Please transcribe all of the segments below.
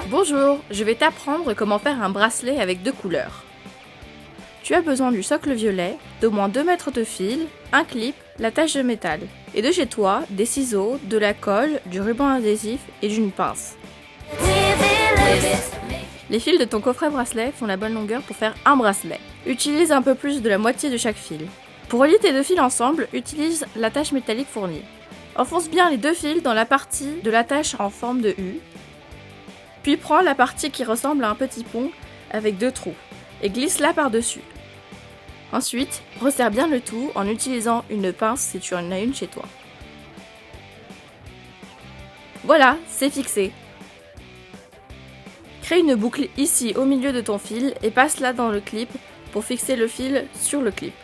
Bonjour, je vais t'apprendre comment faire un bracelet avec 2 couleurs. Tu as besoin du socle violet, d'au moins 2 mètres de fil, un clip, l'attache de métal, et de chez toi, des ciseaux, de la colle, du ruban adhésif et d'une pince. Les fils de ton coffret bracelet font la bonne longueur pour faire un bracelet. Utilise un peu plus de la moitié de chaque fil. Pour relier tes 2 fils ensemble, utilise l'attache métallique fournie. Enfonce bien les 2 fils dans la partie de l'attache en forme de U, puis prends la partie qui ressemble à un petit pont avec 2 trous et glisse-la par-dessus. Ensuite, resserre bien le tout en utilisant une pince si tu en as une chez toi. Voilà, c'est fixé. Crée une boucle ici au milieu de ton fil et passe-la dans le clip pour fixer le fil sur le clip.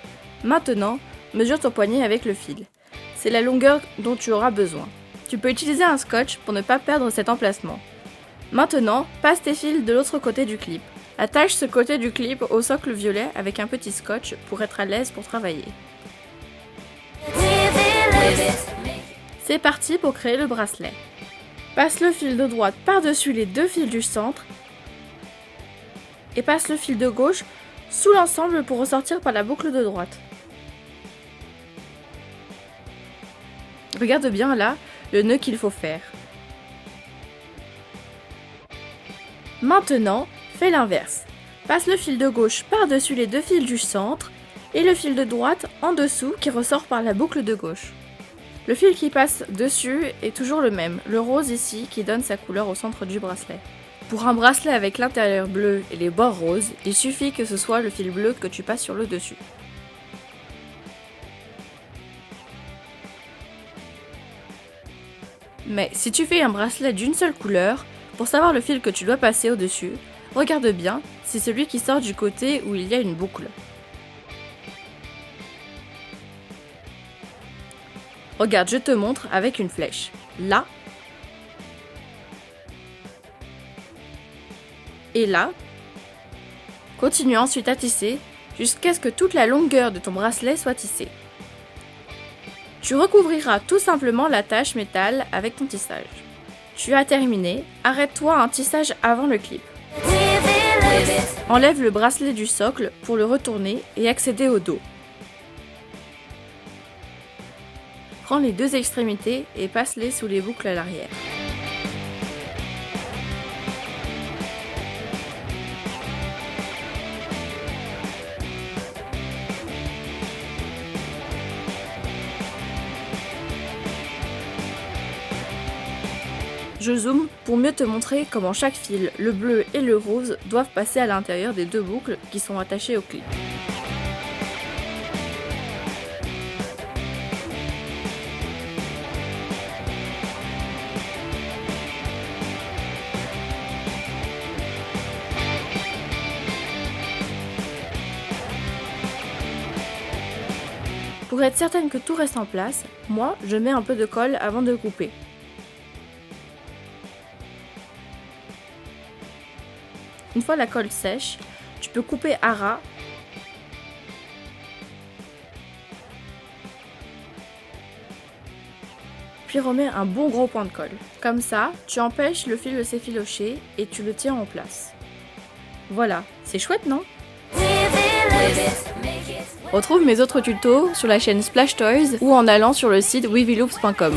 Maintenant, mesure ton poignet avec le fil. C'est la longueur dont tu auras besoin. Tu peux utiliser un scotch pour ne pas perdre cet emplacement. Maintenant, passe tes fils de l'autre côté du clip. Attache ce côté du clip au socle violet avec un petit scotch pour être à l'aise pour travailler. C'est parti pour créer le bracelet. Passe le fil de droite par-dessus les 2 fils du centre et passe le fil de gauche sous l'ensemble pour ressortir par la boucle de droite. Regarde bien là le nœud qu'il faut faire. Maintenant, fais l'inverse. Passe le fil de gauche par-dessus les 2 fils du centre et le fil de droite en dessous qui ressort par la boucle de gauche. Le fil qui passe dessus est toujours le même, le rose ici qui donne sa couleur au centre du bracelet. Pour un bracelet avec l'intérieur bleu et les bords roses, il suffit que ce soit le fil bleu que tu passes sur le dessus. Mais si tu fais un bracelet d'une seule couleur, pour savoir le fil que tu dois passer au-dessus, regarde bien, c'est celui qui sort du côté où il y a une boucle. Regarde, je te montre avec une flèche. Là. Et là. Continue ensuite à tisser jusqu'à ce que toute la longueur de ton bracelet soit tissée. Tu recouvriras tout simplement l'attache métal avec ton tissage. Tu as terminé, arrête-toi un tissage avant le clip. Enlève le bracelet du socle pour le retourner et accéder au dos. Prends les 2 extrémités et passe-les sous les boucles à l'arrière. Je zoome pour mieux te montrer comment chaque fil, le bleu et le rose, doivent passer à l'intérieur des 2 boucles qui sont attachées au clip. Pour être certaine que tout reste en place, moi, je mets un peu de colle avant de couper. Une fois la colle sèche, tu peux couper à ras puis remets un bon gros point de colle. Comme ça, tu empêches le fil de s'effilocher et tu le tiens en place. Voilà, c'est chouette, non ? Retrouve mes autres tutos sur la chaîne Splash Toys ou en allant sur le site wivyloops.com.